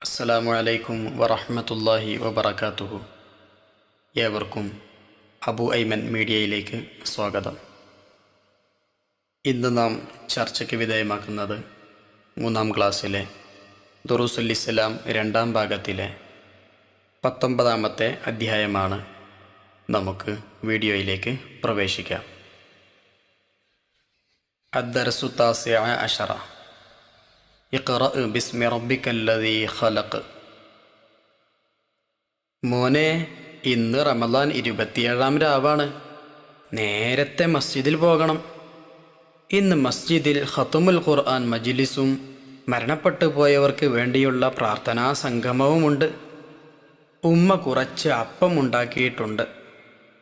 അസ്സലാമു അലൈക്കും വറഹ്മത്തുള്ളാഹി വബറകാതുഹു. ഏവർക്കും അബു ഐമൻ മീഡിയയിലേക്ക് സ്വാഗതം. ഇന്ന് നാം ചർച്ചയ്ക്ക് വിധേയമാക്കുന്നത് 3-ാം ക്ലാസ്സിലെ ദുറൂസുൽ ഇസ്ലാം 2-ാം ഭാഗത്തിലെ 19-ാമത്തെ അധ്യായമാണ്. നമുക്ക് വീഡിയോയിലേക്ക് പ്രവേശിക്കാം. അദ്ദർസു താസിഅ അശറ. ഇഖ്റഅ ബിസ്മി റബ്ബിക്കല്ലദീ ഖലഖ്. മോനെ, ഇന്ന് റമദാൻ 27-ാം രാവാണ്. നേരത്തെ മസ്ജിദിൽ പോകണം. ഇന്ന് മസ്ജിദിൽ ഖത്മുൽ ഖുർആൻ മജ്ലിസും മരണപ്പെട്ടു പോയവർക്ക് വേണ്ടിയുള്ള പ്രാർത്ഥനാ സംഗമവുമുണ്ട്. ഉമ്മ കുറച്ച് അപ്പം ഉണ്ടാക്കിയിട്ടുണ്ട്.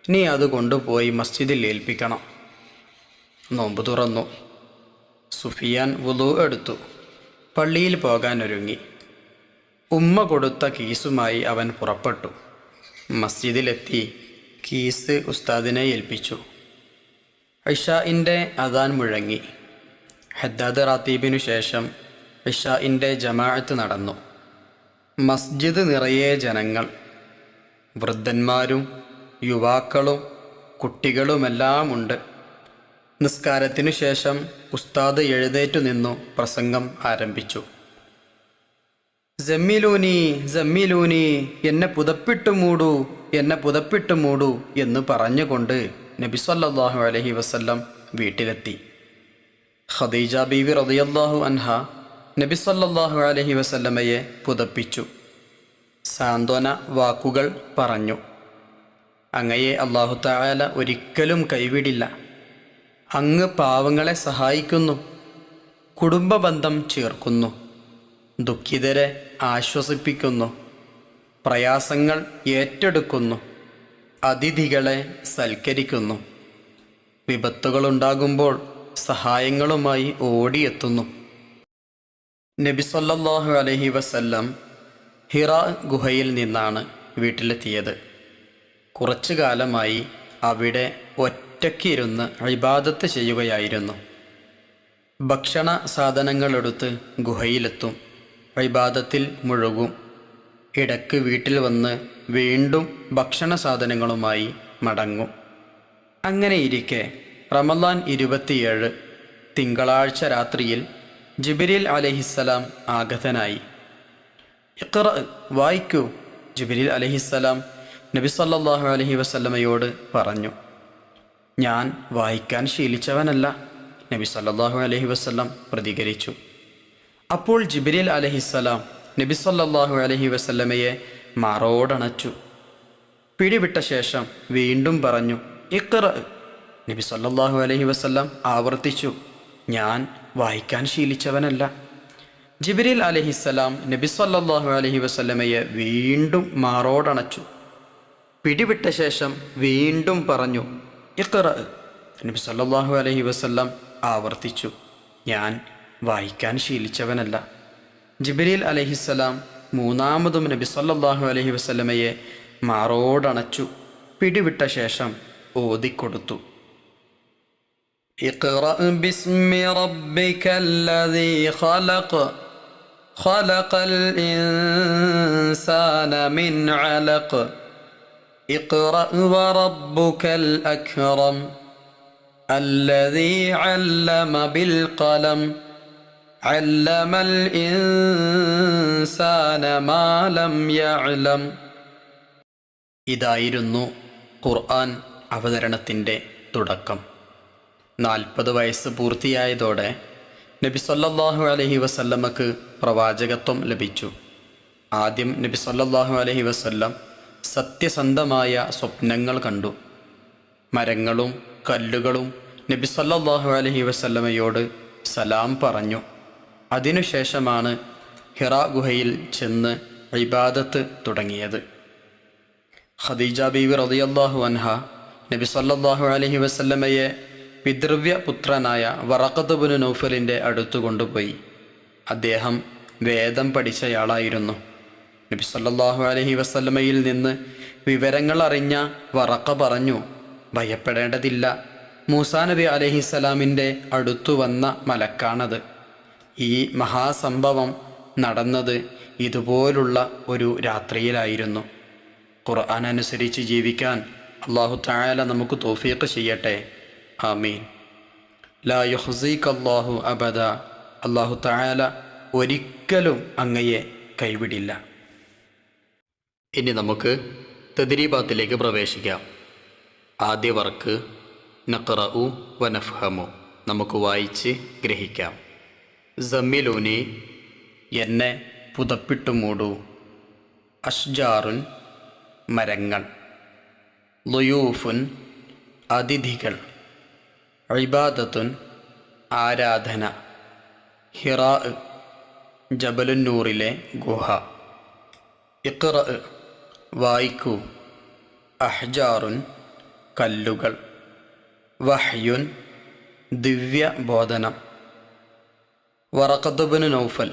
നീ അത് കൊണ്ടുപോയി മസ്ജിദിൽ ഏൽപ്പിക്കണം. നോമ്പ് തുറന്നു. സുഫിയാൻ വുളൂ എടുത്തു. പള്ളിയിൽ പോകാനൊരുങ്ങി. ഉമ്മ കൊടുത്ത കീസുമായി അവൻ പുറപ്പെട്ടു. മസ്ജിദിലെത്തി കീസ് ഉസ്താദിനെ ഏൽപ്പിച്ചു. ഇശാഇൻ്റെ അദാൻ മുഴങ്ങി. ഹദ്ദാദ് റാത്തീബിനു ശേഷം ഇശാഇൻ്റെ ജമാഅത്ത് നടന്നു. മസ്ജിദ് നിറയെ ജനങ്ങൾ. വൃദ്ധന്മാരും യുവാക്കളും കുട്ടികളുമെല്ലാമുണ്ട്. നിസ്കാരത്തിനു ശേഷം ഉസ്താദ് എഴുന്നേറ്റു നിന്നു പ്രസംഗം ആരംഭിച്ചു. ജമ്മിലൂനി ജമ്മിലൂനി, എന്നെ പുതപ്പിട്ടു മൂടൂ, എന്നെ പുതപ്പിട്ടു മൂടൂ എന്ന് പറഞ്ഞുകൊണ്ട് നബി സല്ലല്ലാഹു അലൈഹി വസല്ലം വീട്ടിലെത്തി. ഖദീജ ബീവി റളിയല്ലാഹു അൻഹ നബി സല്ലല്ലാഹു അലൈഹി വസല്ലമയെ പുതപ്പിച്ചു. സാന്ത്വന വാക്കുകൾ പറഞ്ഞു. അങ്ങയെ അല്ലാഹു തആല ഒരിക്കലും കൈവിടില്ല. അങ്ങ് പാവങ്ങളെ സഹായിക്കുന്നു, കുടുംബബന്ധം ചേർക്കുന്നു, ദുഃഖിതരെ ആശ്വസിപ്പിക്കുന്നു, പ്രയാസങ്ങൾ ഏറ്റെടുക്കുന്നു, അതിഥികളെ സൽക്കരിക്കുന്നു, വിപത്തുകളുണ്ടാകുമ്പോൾ സഹായങ്ങളുമായി ഓടിയെത്തുന്നു. നബി സല്ലല്ലാഹു അലൈഹി വസല്ലം ഹിറാ ഗുഹയിൽ നിന്നാണ് വീട്ടിലെത്തിയത്. കുറച്ചു കാലമായി അവിടെ ഒറ്റയ്ക്കിരുന്ന് ഇബാദത്ത് ചെയ്യുകയായിരുന്നു. ഭക്ഷണ സാധനങ്ങളെടുത്ത് ഗുഹയിലെത്തും, ഇബാദത്തിൽ മുഴുകും. ഇടയ്ക്ക് വീട്ടിൽ വന്ന് വീണ്ടും ഭക്ഷണ സാധനങ്ങളുമായി മടങ്ങും. അങ്ങനെയിരിക്കെ റമദാൻ 27 തിങ്കളാഴ്ച രാത്രിയിൽ ജിബ്രീൽ അലൈഹിസ്സലാം ആഗതനായി. ഇഖ്റ, വായിക്കൂ, ജിബ്രീൽ അലൈഹിസ്സലാം നബി സല്ലല്ലാഹു അലൈഹി വസല്ലമയോട് പറഞ്ഞു. ഞാൻ വായിക്കാൻ ശീലിച്ചവനല്ല, നബി സല്ലല്ലാഹു അലൈഹി വസല്ലം പ്രതികരിച്ചു. അപ്പോൾ ജിബ്രീൽ അലൈഹിസ്സലാം നബി സല്ലല്ലാഹു അലൈഹി വസല്ലമയെ മാറോടണച്ചു. പിടിവിട്ട ശേഷം വീണ്ടും പറഞ്ഞു, ഇഖ്റ. നബി സല്ലല്ലാഹു അലൈഹി വസല്ലം ആവർത്തിച്ചു, ഞാൻ വായിക്കാൻ ശീലിച്ചവനല്ല. ജിബ്രീൽ അലൈഹിസ്സലാം നബി സല്ലല്ലാഹു അലൈഹി വസല്ലമയെ വീണ്ടും മാറോടണച്ചു. പിടിവിട്ട ശേഷം വീണ്ടും പറഞ്ഞു, ഇഖ്റ. നബി സല്ലല്ലാഹു അലൈഹി വസല്ലം ആവർത്തിച്ചു, ഞാൻ വായിക്കാൻ ശീലിച്ചവനല്ല. ജിബ്രീൽ അലൈഹിസ്സലാം മൂന്നാമതും നബി സല്ലല്ലാഹു അലൈഹി വസല്ലമയെ മാറോടണച്ചു. പിടിവിട്ട ശേഷം ഓതിക്കൊടുത്തു. ഇഖ്റ ബിസ്മി റബ്ബിക്കല്ലദീ ഖലഖ്, ഖലഖൽ ഇൻസാന മിൻ അലഖ്, ഇഖ്റ വറബ്ബുക്കൽ അക്രം, അല്ലദീ അല്ലമ ബിൽ ഖലം, അല്ലമൽ ഇൻസാന മാ ലം യഅലം. ഇതായിരുന്നു ഖുർആൻ അവതരണത്തിൻ്റെ തുടക്കം. 40 വയസ്സ് പൂർത്തിയായതോടെ നബി സല്ലല്ലാഹു അലൈഹി വസല്ലമക്ക് പ്രവാചകത്വം ലഭിച്ചു. ആദ്യം നബി സല്ലല്ലാഹു അലൈഹി വസല്ലം സത്യസന്ധമായ സ്വപ്നങ്ങൾ കണ്ടു. മരങ്ങളും കല്ലുകളും നബി സല്ലല്ലാഹു അലൈഹി വസല്ലമയോട് സലാം പറഞ്ഞു. അതിനുശേഷമാണ് ഹിറാ ഗുഹയിൽ ചെന്ന് ഇബാദത്ത് തുടങ്ങിയത്. ഖദീജ ബീവി റളിയല്ലാഹു അൻഹ നബി സല്ലല്ലാഹു അലൈഹി വസല്ലമയെ പിതൃവ്യ പുത്രനായ വറഖത്ത് ഇബ്നു നൗഫലിൻ്റെ അടുത്തു കൊണ്ടുപോയി. അദ്ദേഹം വേദം പഠിച്ചയാളായിരുന്നു. നബി സല്ലല്ലാഹു അലൈഹി വസല്ലമയിൽ നിന്ന് വിവരങ്ങൾ അറിഞ്ഞ വറഖ പറഞ്ഞു, ഭയപ്പെടേണ്ടതില്ല, മൂസാ നബി അലൈഹിസ്സലാമിൻ്റെ അടുത്തു വന്ന മലക്കാണത്. ഈ മഹാസംഭവം നടന്നത് ഇതുപോലുള്ള ഒരു രാത്രിയിലായിരുന്നു. ഖുർആൻ അനുസരിച്ച് ജീവിക്കാൻ അല്ലാഹു തആല നമുക്ക് തൗഫീഖ് ചെയ്യട്ടെ. ആമീൻ. ലാ യുഹ്സികല്ലാഹു അബദ. അല്ലാഹു തആല ഒരിക്കലും അങ്ങയെ കൈവിടില്ല. ഇനി നമുക്ക് തദ്രീബാത്തിലേക്ക് പ്രവേശിക്കാം. ആദ്യ വർക്ക് നഖ്റഉ വനഫ്ഹമു. നമുക്ക് വായിച്ച് ഗ്രഹിക്കാം. സമ്മിലൂനി, എന്നെ പുതപ്പിട്ടു മൂടൂ. അഷ്ജാറുൻ, മരങ്ങൾ. ളുയൂഫുൻ, അതിഥികൾ. ഇബാദത്തുൻ, ആരാധന. ഹിറാ, ജബലുന്നൂറിലെ ഗുഹ. ഇഖ്റ, വായിക്കൂ. അഹ്ജാറുൻ, കല്ലുകൾ. വഹ്യുൻ, ദിവ്യബോധനം. വറഖത്ത് ഇബ്നു നൗഫൽ,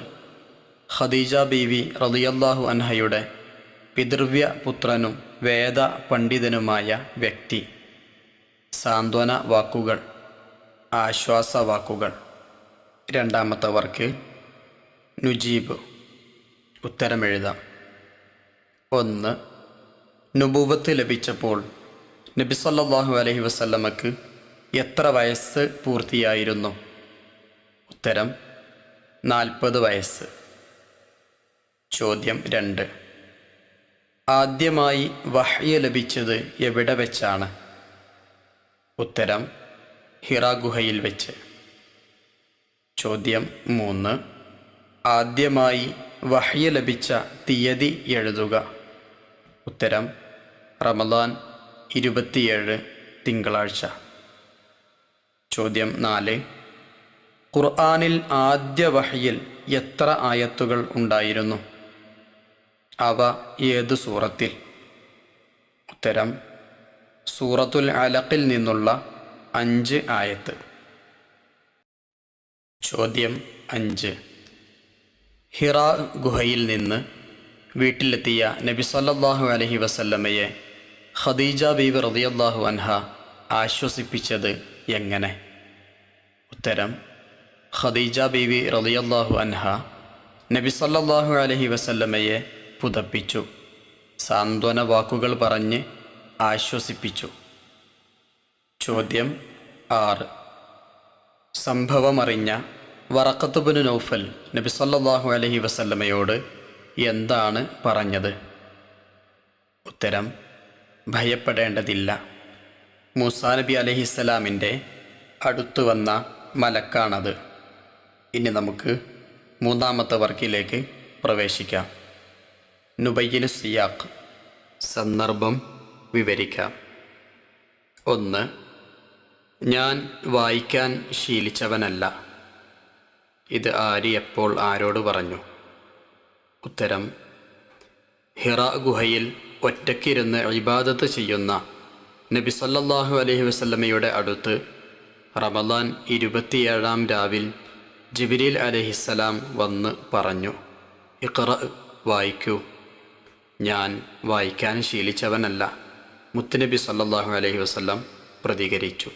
ഖദീജ ബീവി റളിയല്ലാഹു അൻഹയുടെ പിതൃവ്യ പുത്രനും വേദ പണ്ഡിതനുമായ വ്യക്തി. സാന്ത്വന വാക്കുകൾ, ആശ്വാസവാക്കുകൾ. രണ്ടാമത്തെ വർക്ക് നുജീബ്, ഉത്തരമെഴുതാം. 1. നുബുവത്ത് ലഭിച്ചപ്പോൾ നബി സല്ലല്ലാഹു അലൈഹി വസല്ലമക്ക് എത്ര വയസ്സ് പൂർത്തിയായിരുന്നു? ഉത്തരം 40 വയസ്സ്. ചോദ്യം 2. ആദ്യമായി വഹ്യ് ലഭിച്ചത് എവിടെ വെച്ചാണ്? ഉത്തരം ഹിറാ ഗുഹയിൽ വെച്ച്. ചോദ്യം 3. ആദ്യമായി വഹ്യ് ലഭിച്ച തീയതി എഴുതുക. ഉത്തരം റമദാൻ 27 തിങ്കളാഴ്ച. ചോദ്യം 4. ഖുർആനിൽ ആദ്യ വഹ്യിൽ എത്ര ആയത്തുകൾ ഉണ്ടായിരുന്നു? അവ ഏത് സൂറത്തിൽ? ഉത്തരം സൂറത്തുൽ അലഖിൽ നിന്നുള്ള 5 ആയത്ത്. ചോദ്യം 5. ഹിറാ ഗുഹയിൽ നിന്ന് വീട്ടിലെത്തിയ നബി സല്ലല്ലാഹു അലൈഹി വസല്ലമയെ ഖദീജ ബീവി റളിയല്ലാഹു അൻഹ ആശ്വസിപ്പിച്ചത് എങ്ങനെ? ഉത്തരം ഖദീജ ബീവി റളിയല്ലാഹു അൻഹ നബി സല്ലല്ലാഹു അലൈഹി വസല്ലമയെ പുതപ്പിച്ചു, സാന്ത്വന വാക്കുകൾ പറഞ്ഞ് ആശ്വസിപ്പിച്ചു. ചോദ്യം 6. സംഭവമറിഞ്ഞ വറഖത്ത് ഇബ്നു നൗഫൽ നബി സല്ലല്ലാഹു അലൈഹി വസല്ലമയോട് എന്താണ് പറഞ്ഞത്? ഉത്തരം ഭയപ്പെടേണ്ടതില്ല. മൂസാ നബി അലൈഹിസ്സലാമിൻ്റെ അടുത്തു വന്ന മലക്കാണത്. ഇനി നമുക്ക് മൂന്നാമത്തെ വർക്കിലേക്ക് പ്രവേശിക്കാം. നുബയ്യിനു സിയാഖ്, സന്ദർഭം വിവരിക്കാം. 1. ഞാൻ വായിക്കാൻ ശീലിച്ചവനല്ല. ഇത് ആര് എപ്പോൾ ആരോട് പറഞ്ഞു? ഉത്തരം ഹിറാ ഗുഹയിൽ ഒറ്റയ്ക്കിരുന്ന് ഇബാദത്ത് ചെയ്യുന്ന നബി സല്ലല്ലാഹു അലൈഹി വസല്ലമയുടെ അടുത്ത് റമദാൻ 27-ാം രാവിൽ ജിബ്രീൽ അലൈഹിസ്സലാം വന്ന് പറഞ്ഞു, ഇഖ്റ, വായിക്കൂ. ഞാൻ വായിക്കാൻ ശീലിച്ചവനല്ല, മുത്തുനബി സല്ലല്ലാഹു അലൈഹി വസല്ലം പ്രതികരിച്ചു.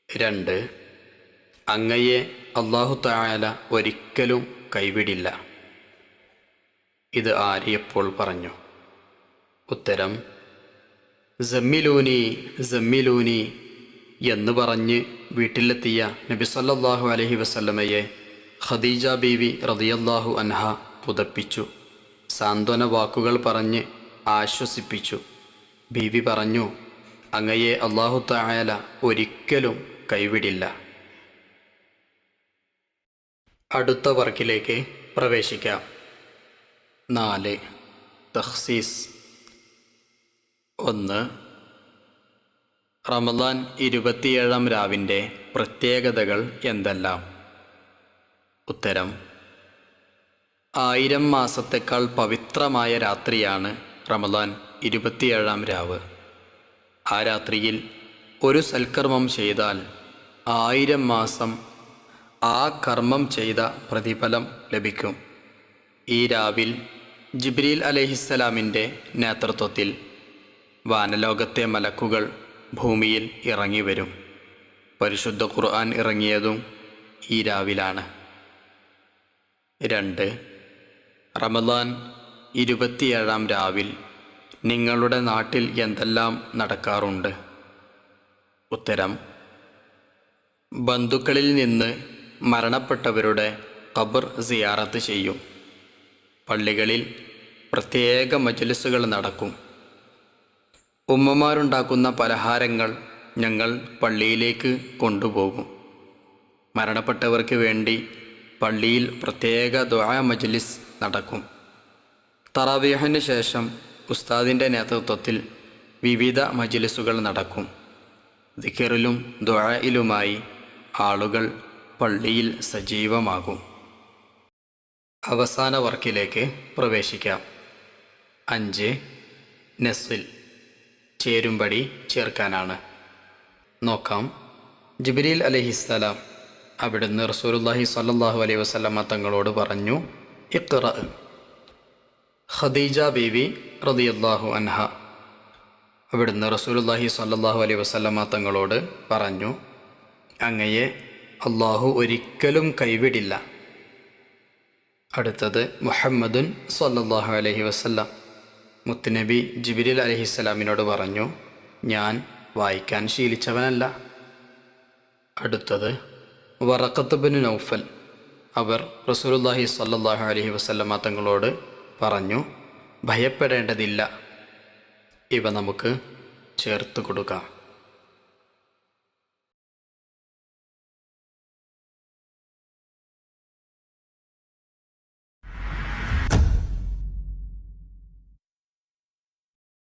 2. അങ്ങയെ അല്ലാഹു തആല ഒരിക്കലും കൈവിടില്ല. ഇത് ആര് എപ്പോൾ പറഞ്ഞു? ഉത്തരം സമ്മിലൂനി സമ്മിലൂനി എന്ന് പറഞ്ഞ് വീട്ടിലെത്തിയ നബി സല്ലല്ലാഹു അലൈഹി വസല്ലമയെ ഖദീജ ബീവി റളിയല്ലാഹു അൻഹ പുതപ്പിച്ചു, സാന്ത്വന വാക്കുകൾ പറഞ്ഞ് ആശ്വസിപ്പിച്ചു. ബീവി പറഞ്ഞു, അങ്ങയെ അല്ലാഹു തആല ഒരിക്കലും കൈവിടില്ല. അടുത്ത വർക്കിലേക്ക് പ്രവേശിക്കാം. 4. തഖ്സീസ്. 1. റമദാൻ 27-ാം രാവിൻ്റെ പ്രത്യേകതകൾ എന്തെല്ലാം? ഉത്തരം 1000 മാസത്തേക്കാൾ പവിത്രമായ രാത്രിയാണ് റമദാൻ 27-ാം രാവ്. ആ രാത്രിയിൽ ഒരു സൽക്കർമ്മം ചെയ്താൽ 1000 മാസം ആ കർമ്മം ചെയ്ത പ്രതിഫലം ലഭിക്കും. ഈ രാവിൽ ജിബ്രീൽ അലൈഹിസ്സലാമിൻ്റെ നേതൃത്വത്തിൽ വാനലോകത്തെ മലക്കുകൾ ഭൂമിയിൽ ഇറങ്ങി വരും. പരിശുദ്ധ ഖുർആൻ ഇറങ്ങിയതും ഈ രാവിലാണ്. 2. റമദാൻ 27-ാം രാവിൽ നിങ്ങളുടെ നാട്ടിൽ എന്തെല്ലാം നടക്കാറുണ്ട്? ഉത്തരം: ബന്ധുക്കളിൽ നിന്ന് മരണപ്പെട്ടവരുടെ ഖബർ സിയാറത്ത് ചെയ്യും. പള്ളികളിൽ പ്രത്യേക മജ്‌ലിസുകൾ നടക്കും. ഉമ്മമാരുണ്ടാക്കുന്ന പലഹാരങ്ങൾ ഞങ്ങൾ പള്ളിയിലേക്ക് കൊണ്ടുപോകും. മരണപ്പെട്ടവർക്ക് വേണ്ടി പള്ളിയിൽ പ്രത്യേക ദുആ മജ്‌ലിസ് നടക്കും. തറാവീഹിന് ശേഷം ഉസ്താദിൻ്റെ നേതൃത്വത്തിൽ വിവിധ മജ്‌ലിസുകൾ നടക്കും. ദിക്റിലും ദുആയിലുമായി ആളുകൾ പള്ളിയിൽ സജീവമാകും. അവസാന വർക്കിലേക്ക് പ്രവേശിക്കാം. 5. നസ്ൽ ചേരുംപടി ചേർക്കാനാണ്. നോക്കാം. ജിബ്രീൽ അലൈഹിസ്സലാം അവിടുന്ന് റസൂലുള്ളാഹി സ്വല്ലല്ലാഹു അലൈഹി വസല്ലമ തങ്ങളോട് പറഞ്ഞു, ഇഖ്റ. ഖദീജ ബീവി റളിയല്ലാഹു അൻഹ അവിടുന്ന് റസൂലുള്ളാഹി സ്വല്ലല്ലാഹു അലൈഹി വസല്ലമ തങ്ങളോട് പറഞ്ഞു, അങ്ങയെ അള്ളാഹു ഒരിക്കലും കൈവിടില്ല. അടുത്തത് മുഹമ്മദുൻ സ്വല്ലല്ലാഹു അലൈഹി വസല്ലം മുത്തുനബി ജിബ്രീൽ അലൈഹിസ്സലാമിനോട് പറഞ്ഞു, ഞാൻ വായിക്കാൻ ശീലിച്ചവനല്ല. അടുത്തത് വറഖത്ത് ബിൻ നൗഫൽ അവർ റസൂലുള്ളാഹി സ്വല്ലല്ലാഹു അലൈഹി വസല്ലമ തങ്ങളോട് പറഞ്ഞു, ഭയപ്പെടേണ്ടതില്ല. ഇവ നമുക്ക് ചേർത്ത് കൊടുക്കാം.